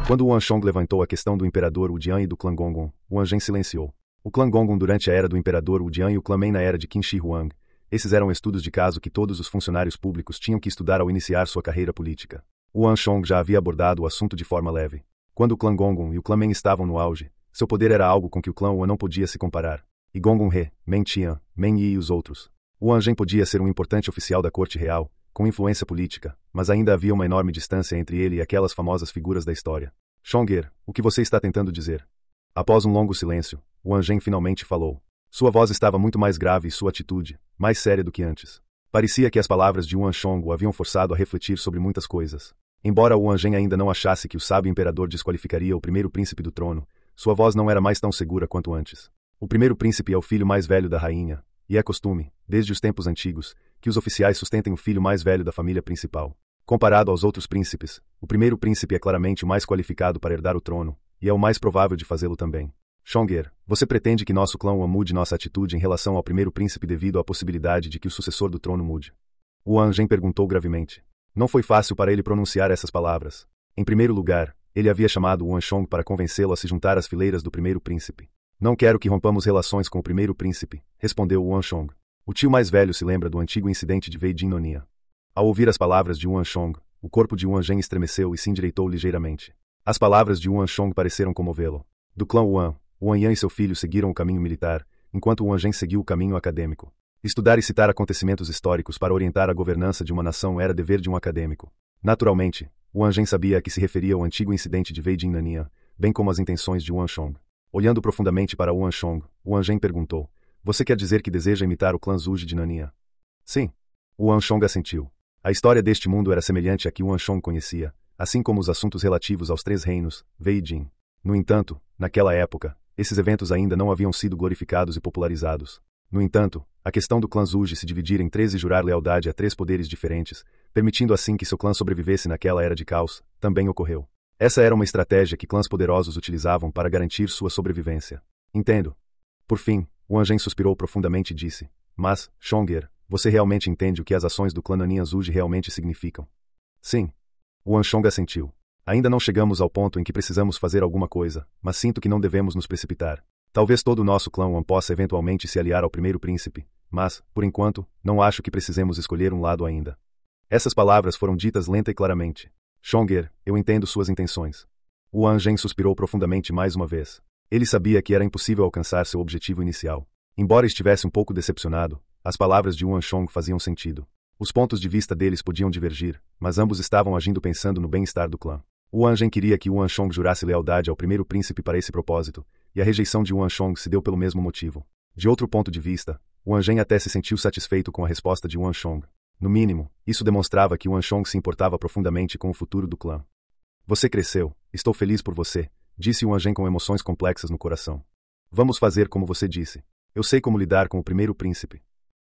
Quando Yuan Shong levantou a questão do imperador Wu Jian e do clã Gongong, Wang Zhen silenciou. O clã Gongong durante a era do imperador Wu Jian e o clã Meng na era de Qin Shi Huang. Esses eram estudos de caso que todos os funcionários públicos tinham que estudar ao iniciar sua carreira política. Yuan Shong já havia abordado o assunto de forma leve. Quando o clã Gongong e o clã Meng estavam no auge, seu poder era algo com que o clã Yuan não podia se comparar. E Gongong He, Meng Tian, Meng Yi e os outros. Wang Zhen podia ser um importante oficial da corte real, com influência política, mas ainda havia uma enorme distância entre ele e aquelas famosas figuras da história. Chonger, o que você está tentando dizer? Após um longo silêncio, Wang Zhen finalmente falou. Sua voz estava muito mais grave e sua atitude, mais séria do que antes. Parecia que as palavras de Yuan Shong o haviam forçado a refletir sobre muitas coisas. Embora Wang Zhen ainda não achasse que o sábio imperador desqualificaria o primeiro príncipe do trono, sua voz não era mais tão segura quanto antes. O primeiro príncipe é o filho mais velho da rainha, e é costume, desde os tempos antigos, que os oficiais sustentem o filho mais velho da família principal. Comparado aos outros príncipes, o primeiro príncipe é claramente o mais qualificado para herdar o trono, e é o mais provável de fazê-lo também. Chonger, você pretende que nosso clã mude nossa atitude em relação ao primeiro príncipe devido à possibilidade de que o sucessor do trono mude? Wang Zhen perguntou gravemente. Não foi fácil para ele pronunciar essas palavras. Em primeiro lugar, ele havia chamado Yuan Shong para convencê-lo a se juntar às fileiras do primeiro príncipe. Não quero que rompamos relações com o primeiro príncipe, respondeu Yuan Shong. O tio mais velho se lembra do antigo incidente de Wei Jinnonia. Ao ouvir as palavras de Yuan Shong, o corpo de Wang Zhen estremeceu e se endireitou ligeiramente. As palavras de Yuan Shong pareceram comovê-lo. Do clã Yuan, Wang Yan e seu filho seguiram o caminho militar, enquanto Wang Zhen seguiu o caminho acadêmico. Estudar e citar acontecimentos históricos para orientar a governança de uma nação era dever de um acadêmico. Naturalmente, Wang Zhen sabia a que se referia ao antigo incidente de Wei Jinnonia, bem como as intenções de Yuan Shong. Olhando profundamente para Yuan Shong, Wang Zhen perguntou. Você quer dizer que deseja imitar o clã Zhu de Nania? Sim. Yuan Shong assentiu. A história deste mundo era semelhante à que Yuan Shong conhecia, assim como os assuntos relativos aos três reinos, Wei e Jin. No entanto, naquela época, esses eventos ainda não haviam sido glorificados e popularizados. No entanto, a questão do clã Zhu se dividir em três e jurar lealdade a três poderes diferentes, permitindo assim que seu clã sobrevivesse naquela era de caos, também ocorreu. Essa era uma estratégia que clãs poderosos utilizavam para garantir sua sobrevivência. Entendo. Por fim, Wang Zhen suspirou profundamente e disse, mas, Chonger, você realmente entende o que as ações do clã Nanian Zhu realmente significam? Sim. Yuan Shong assentiu. Ainda não chegamos ao ponto em que precisamos fazer alguma coisa, mas sinto que não devemos nos precipitar. Talvez todo o nosso clã Yuan possa eventualmente se aliar ao primeiro príncipe, mas, por enquanto, não acho que precisemos escolher um lado ainda. Essas palavras foram ditas lenta e claramente. Chonger, eu entendo suas intenções. Wang Zhen suspirou profundamente mais uma vez. Ele sabia que era impossível alcançar seu objetivo inicial. Embora estivesse um pouco decepcionado, as palavras de Yuan Shong faziam sentido. Os pontos de vista deles podiam divergir, mas ambos estavam agindo pensando no bem-estar do clã. Wang Zhen queria que Yuan Shong jurasse lealdade ao primeiro príncipe para esse propósito, e a rejeição de Yuan Shong se deu pelo mesmo motivo. De outro ponto de vista, Wang Zhen até se sentiu satisfeito com a resposta de Yuan Shong. No mínimo, isso demonstrava que Yuan Shong se importava profundamente com o futuro do clã. Você cresceu, estou feliz por você, disse Wang Zhen com emoções complexas no coração. Vamos fazer como você disse. Eu sei como lidar com o primeiro príncipe.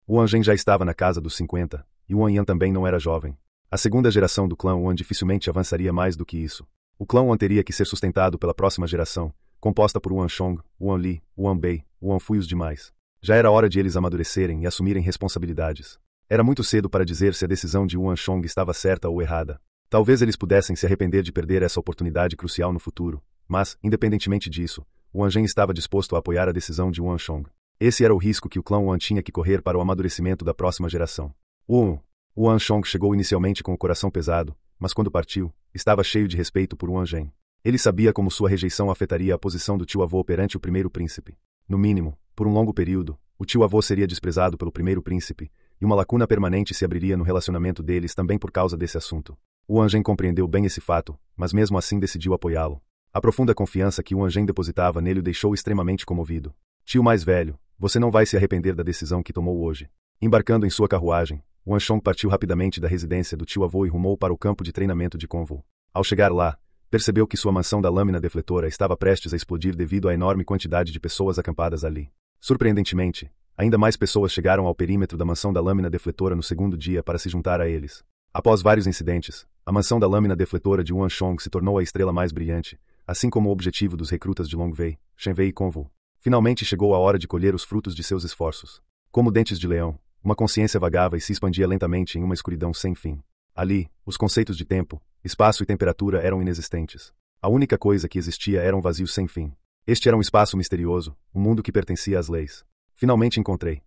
Wang Zhen já estava na casa dos 50, e Wang Yan também não era jovem. A segunda geração do clã Yuan dificilmente avançaria mais do que isso. O clã Yuan teria que ser sustentado pela próxima geração, composta por Yuan Shong, Yuan Li, Yuan Bei, Yuan Fu e os demais. Já era hora de eles amadurecerem e assumirem responsabilidades. Era muito cedo para dizer se a decisão de Yuan Shong estava certa ou errada. Talvez eles pudessem se arrepender de perder essa oportunidade crucial no futuro, mas, independentemente disso, Wang Zhen estava disposto a apoiar a decisão de Yuan Shong. Esse era o risco que o clã Yuan tinha que correr para o amadurecimento da próxima geração. Yuan Shong chegou inicialmente com o coração pesado, mas quando partiu, estava cheio de respeito por Wang Zhen. Ele sabia como sua rejeição afetaria a posição do tio-avô perante o primeiro príncipe. No mínimo, por um longo período, o tio-avô seria desprezado pelo primeiro príncipe, e uma lacuna permanente se abriria no relacionamento deles também por causa desse assunto. Wang Zhen compreendeu bem esse fato, mas mesmo assim decidiu apoiá-lo. A profunda confiança que Wang Zhen depositava nele o deixou extremamente comovido. Tio mais velho, você não vai se arrepender da decisão que tomou hoje. Embarcando em sua carruagem, Wang Shong partiu rapidamente da residência do tio-avô e rumou para o campo de treinamento de Convo. Ao chegar lá, percebeu que sua mansão da lâmina defletora estava prestes a explodir devido à enorme quantidade de pessoas acampadas ali. Surpreendentemente, ainda mais pessoas chegaram ao perímetro da mansão da lâmina defletora no segundo dia para se juntar a eles. Após vários incidentes, a mansão da lâmina defletora de Yuan Shong se tornou a estrela mais brilhante, assim como o objetivo dos recrutas de Longwei, Shenwei e Convo. Finalmente chegou a hora de colher os frutos de seus esforços. Como dentes de leão, uma consciência vagava e se expandia lentamente em uma escuridão sem fim. Ali, os conceitos de tempo, espaço e temperatura eram inexistentes. A única coisa que existia era um vazio sem fim. Este era um espaço misterioso, um mundo que pertencia às leis. Finalmente encontrei.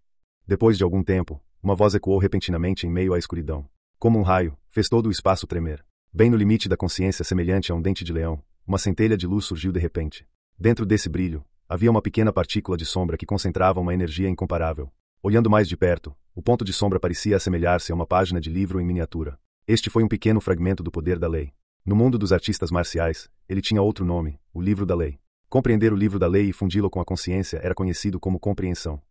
Depois de algum tempo, uma voz ecoou repentinamente em meio à escuridão. Como um raio, fez todo o espaço tremer. Bem no limite da consciência semelhante a um dente de leão, uma centelha de luz surgiu de repente. Dentro desse brilho, havia uma pequena partícula de sombra que concentrava uma energia incomparável. Olhando mais de perto, o ponto de sombra parecia assemelhar-se a uma página de livro em miniatura. Este foi um pequeno fragmento do poder da lei. No mundo dos artistas marciais, ele tinha outro nome, o livro da lei. Compreender o livro da lei e fundi-lo com a consciência era conhecido como compreensão.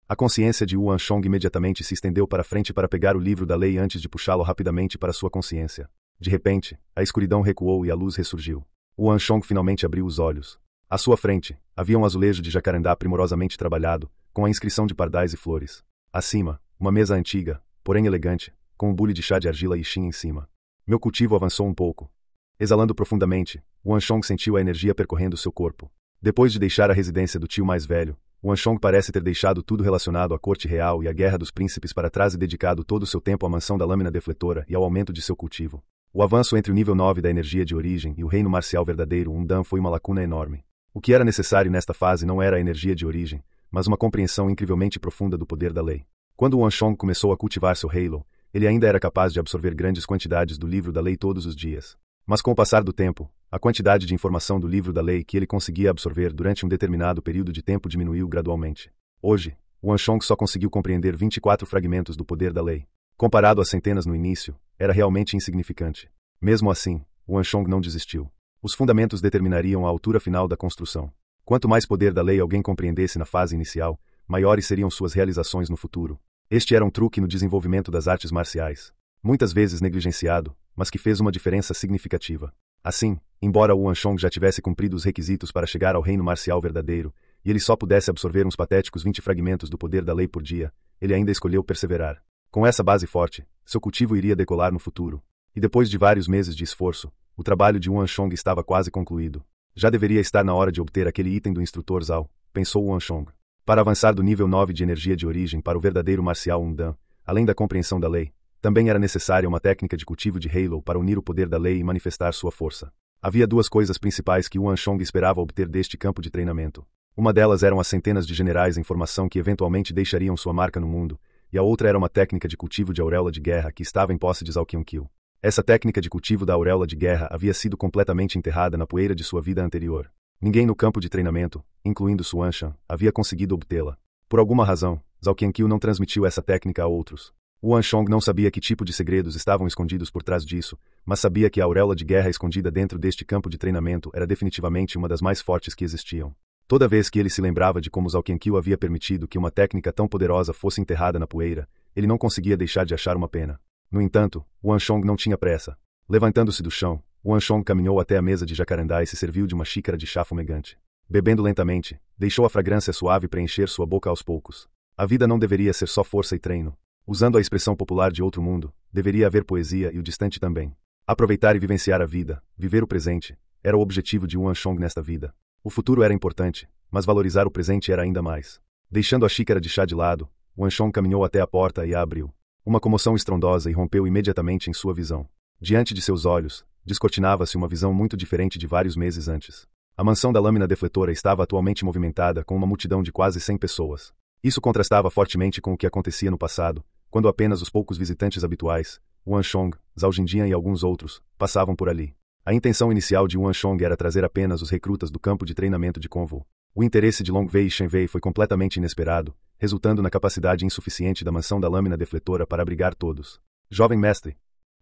A consciência de Yuan Shong imediatamente se estendeu para frente para pegar o livro da lei antes de puxá-lo rapidamente para sua consciência. De repente, a escuridão recuou e a luz ressurgiu. Yuan Shong finalmente abriu os olhos. À sua frente, havia um azulejo de jacarandá primorosamente trabalhado, com a inscrição de pardais e flores. Acima, uma mesa antiga, porém elegante, com um bule de chá de argila e xin em cima. Meu cultivo avançou um pouco. Exalando profundamente, Yuan Shong sentiu a energia percorrendo seu corpo. Depois de deixar a residência do tio mais velho, Yuan Shong parece ter deixado tudo relacionado à corte real e à guerra dos príncipes para trás e dedicado todo o seu tempo à mansão da lâmina defletora e ao aumento de seu cultivo. O avanço entre o nível 9 da energia de origem e o reino marcial verdadeiro Undan foi uma lacuna enorme. O que era necessário nesta fase não era a energia de origem, mas uma compreensão incrivelmente profunda do poder da lei. Quando Yuan Shong começou a cultivar seu Halo, ele ainda era capaz de absorver grandes quantidades do livro da lei todos os dias. Mas com o passar do tempo, a quantidade de informação do livro da lei que ele conseguia absorver durante um determinado período de tempo diminuiu gradualmente. Hoje, Yuan Shong só conseguiu compreender 24 fragmentos do poder da lei. Comparado a centenas no início, era realmente insignificante. Mesmo assim, Yuan Shong não desistiu. Os fundamentos determinariam a altura final da construção. Quanto mais poder da lei alguém compreendesse na fase inicial, maiores seriam suas realizações no futuro. Este era um truque no desenvolvimento das artes marciais. Muitas vezes negligenciado, mas que fez uma diferença significativa. Assim, embora Yuan Shong já tivesse cumprido os requisitos para chegar ao reino marcial verdadeiro, e ele só pudesse absorver uns patéticos 20 fragmentos do poder da lei por dia, ele ainda escolheu perseverar. Com essa base forte, seu cultivo iria decolar no futuro. E depois de vários meses de esforço, o trabalho de Yuan Shong estava quase concluído. Já deveria estar na hora de obter aquele item do instrutor Zhao, pensou Yuan Shong. Para avançar do nível 9 de energia de origem para o verdadeiro marcial Undan, além da compreensão da lei, também era necessária uma técnica de cultivo de Halo para unir o poder da lei e manifestar sua força. Havia duas coisas principais que Yuan Shong esperava obter deste campo de treinamento. Uma delas eram as centenas de generais em formação que eventualmente deixariam sua marca no mundo, e a outra era uma técnica de cultivo de auréola de guerra que estava em posse de Zhao Qianqiu. Essa técnica de cultivo da auréola de guerra havia sido completamente enterrada na poeira de sua vida anterior. Ninguém no campo de treinamento, incluindo Xuan Shan, havia conseguido obtê-la. Por alguma razão, Zhao Qianqiu não transmitiu essa técnica a outros. Yuan Shong não sabia que tipo de segredos estavam escondidos por trás disso, mas sabia que a auréola de guerra escondida dentro deste campo de treinamento era definitivamente uma das mais fortes que existiam. Toda vez que ele se lembrava de como Zhao Qianqiu havia permitido que uma técnica tão poderosa fosse enterrada na poeira, ele não conseguia deixar de achar uma pena. No entanto, Yuan Shong não tinha pressa. Levantando-se do chão, Yuan Shong caminhou até a mesa de jacarandá e se serviu de uma xícara de chá fumegante. Bebendo lentamente, deixou a fragrância suave preencher sua boca aos poucos. A vida não deveria ser só força e treino. Usando a expressão popular de outro mundo, deveria haver poesia e o distante também. Aproveitar e vivenciar a vida, viver o presente, era o objetivo de Yuan Shong nesta vida. O futuro era importante, mas valorizar o presente era ainda mais. Deixando a xícara de chá de lado, Yuan Shong caminhou até a porta e a abriu. Uma comoção estrondosa irrompeu imediatamente em sua visão. Diante de seus olhos, descortinava-se uma visão muito diferente de vários meses antes. A mansão da lâmina defletora estava atualmente movimentada com uma multidão de quase 100 pessoas. Isso contrastava fortemente com o que acontecia no passado, quando apenas os poucos visitantes habituais, Yuan Shong, Zhao Jindian e alguns outros, passavam por ali. A intenção inicial de Yuan Shong era trazer apenas os recrutas do campo de treinamento de Convo. O interesse de Long Wei e Shen Wei foi completamente inesperado, resultando na capacidade insuficiente da mansão da lâmina defletora para abrigar todos. Jovem mestre.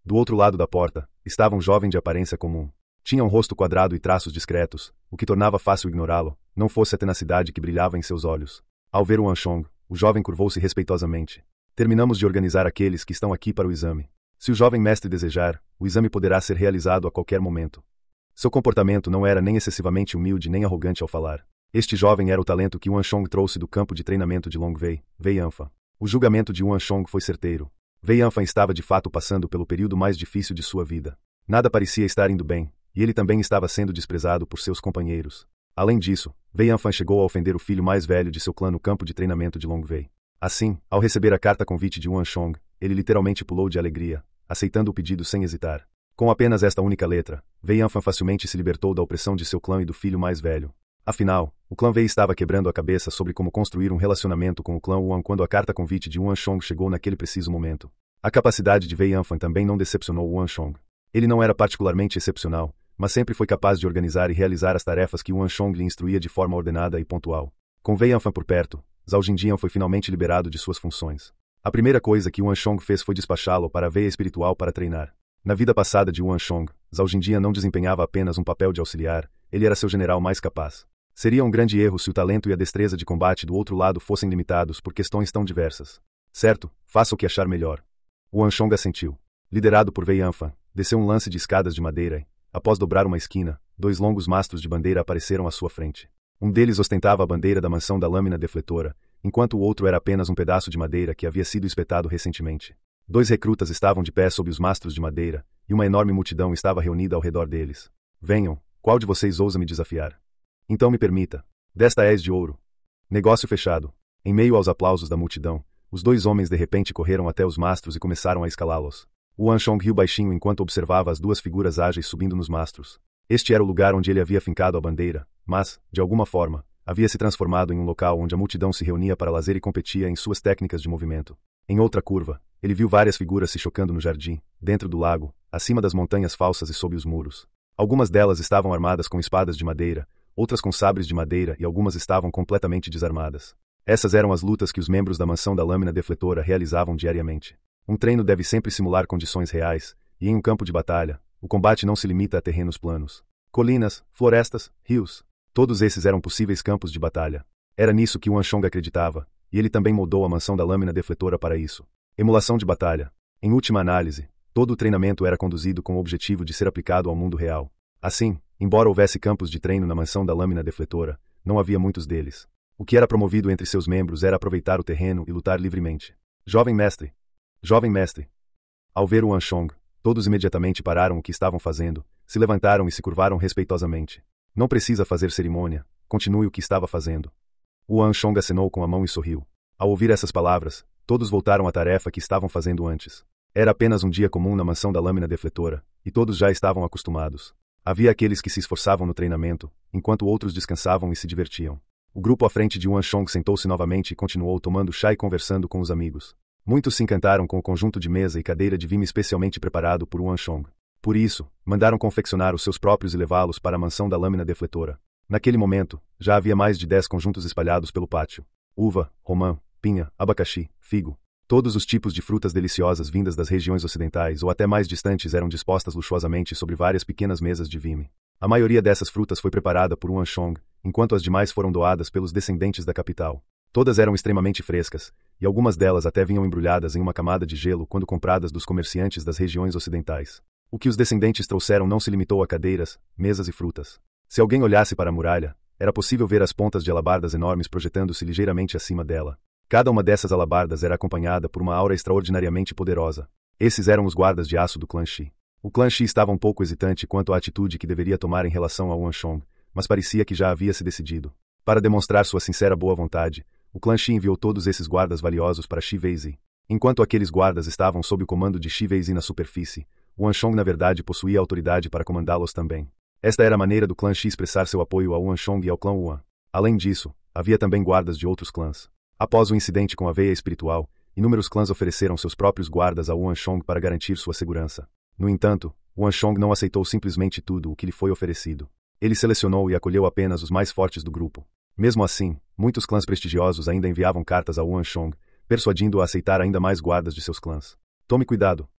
Do outro lado da porta, estava um jovem de aparência comum. Tinha um rosto quadrado e traços discretos, o que tornava fácil ignorá-lo, não fosse a tenacidade que brilhava em seus olhos. Ao ver Yuan Shong, o jovem curvou-se respeitosamente. Terminamos de organizar aqueles que estão aqui para o exame. Se o jovem mestre desejar, o exame poderá ser realizado a qualquer momento. Seu comportamento não era nem excessivamente humilde nem arrogante ao falar. Este jovem era o talento que Yuan Shong trouxe do campo de treinamento de Long Wei, Wei Yanfa. O julgamento de Yuan Shong foi certeiro. Wei Yanfa estava de fato passando pelo período mais difícil de sua vida. Nada parecia estar indo bem, e ele também estava sendo desprezado por seus companheiros. Além disso, Wei Yanfa chegou a ofender o filho mais velho de seu clã no campo de treinamento de Long Wei. Assim, ao receber a carta convite de Yuan Shong, ele literalmente pulou de alegria, aceitando o pedido sem hesitar. Com apenas esta única letra, Wei Yanfan facilmente se libertou da opressão de seu clã e do filho mais velho. Afinal, o clã Wei estava quebrando a cabeça sobre como construir um relacionamento com o clã Yuan quando a carta convite de Yuan Shong chegou naquele preciso momento. A capacidade de Wei Yanfan também não decepcionou Yuan Shong. Ele não era particularmente excepcional, mas sempre foi capaz de organizar e realizar as tarefas que Yuan Shong lhe instruía de forma ordenada e pontual. Com Wei Yanfan por perto, Zhao Jinjian foi finalmente liberado de suas funções. A primeira coisa que Yuan Shong fez foi despachá-lo para a veia espiritual para treinar. Na vida passada de Yuan Shong, Zhao Jinjian não desempenhava apenas um papel de auxiliar, ele era seu general mais capaz. Seria um grande erro se o talento e a destreza de combate do outro lado fossem limitados por questões tão diversas. Certo, faça o que achar melhor. Yuan Shong assentiu. Liderado por Wei Yanfan, desceu um lance de escadas de madeira e, após dobrar uma esquina, 2 longos mastros de bandeira apareceram à sua frente. Um deles ostentava a bandeira da mansão da lâmina defletora, enquanto o outro era apenas um pedaço de madeira que havia sido espetado recentemente. 2 recrutas estavam de pé sob os mastros de madeira, e uma enorme multidão estava reunida ao redor deles. Venham, qual de vocês ousa me desafiar? Então me permita. Desta és de ouro. Negócio fechado. Em meio aos aplausos da multidão, os 2 homens de repente correram até os mastros e começaram a escalá-los. Yuan Shong riu baixinho enquanto observava as 2 figuras ágeis subindo nos mastros. Este era o lugar onde ele havia fincado a bandeira, mas, de alguma forma, havia se transformado em um local onde a multidão se reunia para lazer e competia em suas técnicas de movimento. Em outra curva, ele viu várias figuras se chocando no jardim, dentro do lago, acima das montanhas falsas e sob os muros. Algumas delas estavam armadas com espadas de madeira, outras com sabres de madeira e algumas estavam completamente desarmadas. Essas eram as lutas que os membros da mansão da lâmina defletora realizavam diariamente. Um treino deve sempre simular condições reais, e em um campo de batalha, o combate não se limita a terrenos planos. Colinas, florestas, rios, todos esses eram possíveis campos de batalha. Era nisso que Yuan Shong acreditava, e ele também moldou a mansão da lâmina defletora para isso. Emulação de batalha. Em última análise, todo o treinamento era conduzido com o objetivo de ser aplicado ao mundo real. Assim, embora houvesse campos de treino na mansão da lâmina defletora, não havia muitos deles. O que era promovido entre seus membros era aproveitar o terreno e lutar livremente. Jovem mestre! Jovem mestre! Ao ver Yuan Shong, todos imediatamente pararam o que estavam fazendo, se levantaram e se curvaram respeitosamente. Não precisa fazer cerimônia, continue o que estava fazendo. Yuan Shong acenou com a mão e sorriu. Ao ouvir essas palavras, todos voltaram à tarefa que estavam fazendo antes. Era apenas um dia comum na mansão da lâmina defletora, e todos já estavam acostumados. Havia aqueles que se esforçavam no treinamento, enquanto outros descansavam e se divertiam. O grupo à frente de Yuan Shong sentou-se novamente e continuou tomando chá e conversando com os amigos. Muitos se encantaram com o conjunto de mesa e cadeira de vime especialmente preparado por Yuan Shong. Por isso, mandaram confeccionar os seus próprios e levá-los para a mansão da lâmina defletora. Naquele momento, já havia mais de 10 conjuntos espalhados pelo pátio. Uva, romã, pinha, abacaxi, figo. Todos os tipos de frutas deliciosas vindas das regiões ocidentais ou até mais distantes eram dispostas luxuosamente sobre várias pequenas mesas de vime. A maioria dessas frutas foi preparada por Yuan Shong, enquanto as demais foram doadas pelos descendentes da capital. Todas eram extremamente frescas, e algumas delas até vinham embrulhadas em uma camada de gelo quando compradas dos comerciantes das regiões ocidentais. O que os descendentes trouxeram não se limitou a cadeiras, mesas e frutas. Se alguém olhasse para a muralha, era possível ver as pontas de alabardas enormes projetando-se ligeiramente acima dela. Cada uma dessas alabardas era acompanhada por uma aura extraordinariamente poderosa. Esses eram os guardas de aço do clã Shi. O clã Shi estava um pouco hesitante quanto à atitude que deveria tomar em relação a Yuan Shong, mas parecia que já havia se decidido. Para demonstrar sua sincera boa vontade, o clã Shi enviou todos esses guardas valiosos para Shi Weizi. Enquanto aqueles guardas estavam sob o comando de Shi Weizi na superfície, Yuan Shong na verdade possuía autoridade para comandá-los também. Esta era a maneira do clã Shi expressar seu apoio a Yuan Shong e ao clã Yuan. Além disso, havia também guardas de outros clãs. Após o incidente com a veia espiritual, inúmeros clãs ofereceram seus próprios guardas a Yuan Shong para garantir sua segurança. No entanto, Yuan Shong não aceitou simplesmente tudo o que lhe foi oferecido. Ele selecionou e acolheu apenas os mais fortes do grupo. Mesmo assim, muitos clãs prestigiosos ainda enviavam cartas a Yuan Shong, persuadindo-o a aceitar ainda mais guardas de seus clãs. Tome cuidado!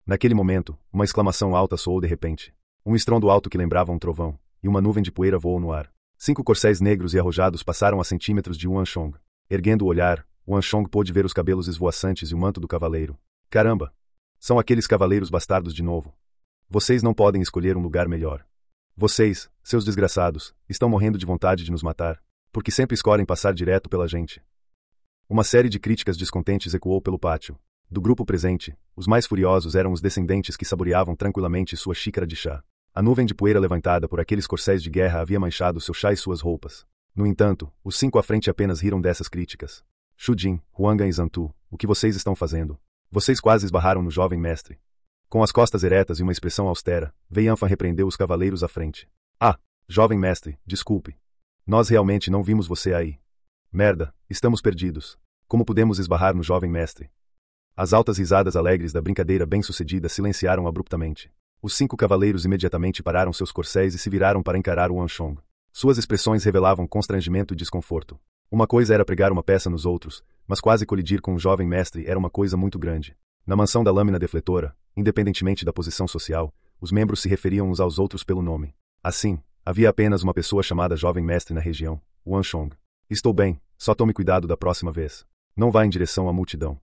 Naquele momento, uma exclamação alta soou de repente. Um estrondo alto que lembrava um trovão, e uma nuvem de poeira voou no ar. 5 corcéis negros e arrojados passaram a centímetros de Yuan Shong. Erguendo o olhar, Yuan Shong pôde ver os cabelos esvoaçantes e o manto do cavaleiro. Caramba! São aqueles cavaleiros bastardos de novo. Vocês não podem escolher um lugar melhor. Vocês, seus desgraçados, estão morrendo de vontade de nos matar, porque sempre escolhem passar direto pela gente. Uma série de críticas descontentes ecoou pelo pátio. Do grupo presente, os mais furiosos eram os descendentes que saboreavam tranquilamente sua xícara de chá. A nuvem de poeira levantada por aqueles corcéis de guerra havia manchado seu chá e suas roupas. No entanto, os 5 à frente apenas riram dessas críticas. Shu Jin, Huanggan e Zantu, o que vocês estão fazendo? Vocês quase esbarraram no jovem mestre. Com as costas eretas e uma expressão austera, Wei Yanfan repreendeu os cavaleiros à frente. Ah, jovem mestre, desculpe. Nós realmente não vimos você aí. Merda, estamos perdidos. Como pudemos esbarrar no jovem mestre? As altas risadas alegres da brincadeira bem-sucedida silenciaram abruptamente. Os 5 cavaleiros imediatamente pararam seus corcéis e se viraram para encarar o Wanchong. Suas expressões revelavam constrangimento e desconforto. Uma coisa era pregar uma peça nos outros, mas quase colidir com o jovem mestre era uma coisa muito grande. Na mansão da lâmina defletora, independentemente da posição social, os membros se referiam uns aos outros pelo nome. Assim, havia apenas uma pessoa chamada jovem mestre na região, Wanchong. Estou bem, só tome cuidado da próxima vez. Não vá em direção à multidão.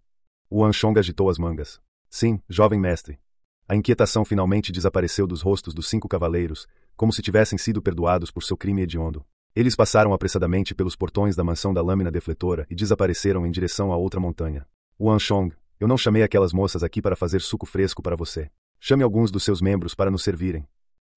O Wanchong agitou as mangas. Sim, jovem mestre. A inquietação finalmente desapareceu dos rostos dos 5 cavaleiros, como se tivessem sido perdoados por seu crime hediondo. Eles passaram apressadamente pelos portões da mansão da lâmina defletora e desapareceram em direção a outra montanha. Wanchong, eu não chamei aquelas moças aqui para fazer suco fresco para você. Chame alguns dos seus membros para nos servirem.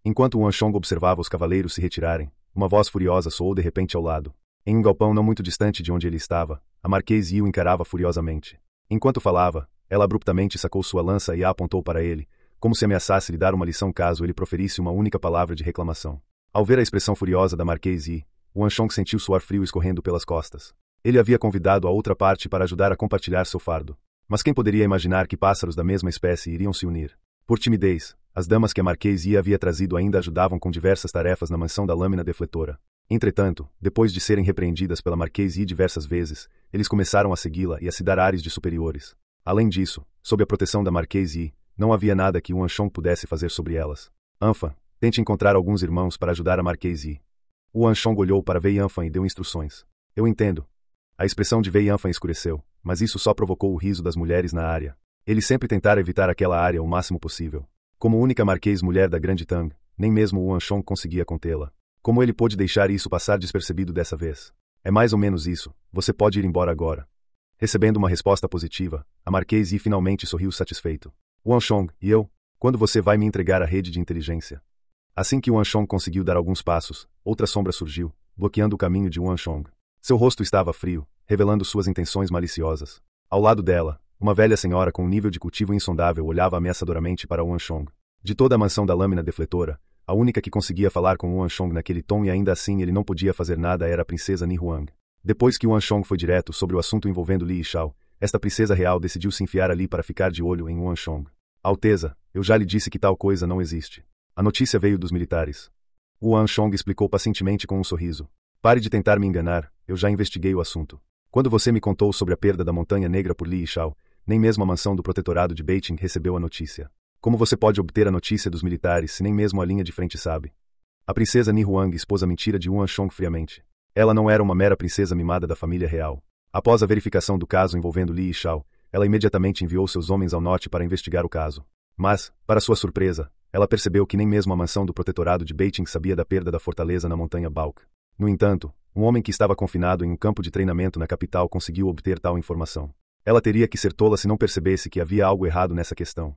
Enquanto Wanchong observava os cavaleiros se retirarem, uma voz furiosa soou de repente ao lado. Em um galpão não muito distante de onde ele estava, a Marquês Yi o encarava furiosamente. Enquanto falava, ela abruptamente sacou sua lança e a apontou para ele, como se ameaçasse lhe dar uma lição caso ele proferisse uma única palavra de reclamação. Ao ver a expressão furiosa da Marquês Yi, Wanchong sentiu suor frio escorrendo pelas costas. Ele havia convidado a outra parte para ajudar a compartilhar seu fardo. Mas quem poderia imaginar que pássaros da mesma espécie iriam se unir? Por timidez, as damas que a Marquês Yi havia trazido ainda ajudavam com diversas tarefas na mansão da lâmina defletora. Entretanto, depois de serem repreendidas pela Marquês Yi diversas vezes, eles começaram a segui-la e a se dar ares de superiores. Além disso, sob a proteção da Marquês Yi, não havia nada que Wanchong pudesse fazer sobre elas. Anfan, tente encontrar alguns irmãos para ajudar a Marquês Yi. Wanchong olhou para Wei Yanfan e deu instruções. Eu entendo. A expressão de Wei Yanfan escureceu, mas isso só provocou o riso das mulheres na área. Ele sempre tentara evitar aquela área o máximo possível. Como única marquês mulher da Grande Tang, nem mesmo o Wanchong conseguia contê-la. Como ele pôde deixar isso passar despercebido dessa vez? É mais ou menos isso, você pode ir embora agora. Recebendo uma resposta positiva, a Marquês Yi finalmente sorriu satisfeito. Wanchong, e eu? Quando você vai me entregar a rede de inteligência? Assim que Wanchong conseguiu dar alguns passos, outra sombra surgiu, bloqueando o caminho de Wanchong. Seu rosto estava frio, revelando suas intenções maliciosas. Ao lado dela, uma velha senhora com um nível de cultivo insondável olhava ameaçadoramente para Wanchong. De toda a mansão da lâmina defletora, a única que conseguia falar com Wanchong naquele tom e ainda assim ele não podia fazer nada era a princesa Ni Huang. Depois que Wanchong foi direto sobre o assunto envolvendo Li Yishao, esta princesa real decidiu se enfiar ali para ficar de olho em Wanchong. Alteza, eu já lhe disse que tal coisa não existe. A notícia veio dos militares. Wanchong explicou pacientemente com um sorriso. Pare de tentar me enganar, eu já investiguei o assunto. Quando você me contou sobre a perda da Montanha Negra por Li Yishao, nem mesmo a mansão do protetorado de Beiting recebeu a notícia. Como você pode obter a notícia dos militares se nem mesmo a linha de frente sabe? A princesa Ni Huang expôs a mentira de Wanchong friamente. Ela não era uma mera princesa mimada da família real. Após a verificação do caso envolvendo Li Yishao, ela imediatamente enviou seus homens ao norte para investigar o caso. Mas, para sua surpresa, ela percebeu que nem mesmo a mansão do protetorado de Beiting sabia da perda da fortaleza na montanha Balk. No entanto, um homem que estava confinado em um campo de treinamento na capital conseguiu obter tal informação. Ela teria que ser tola se não percebesse que havia algo errado nessa questão.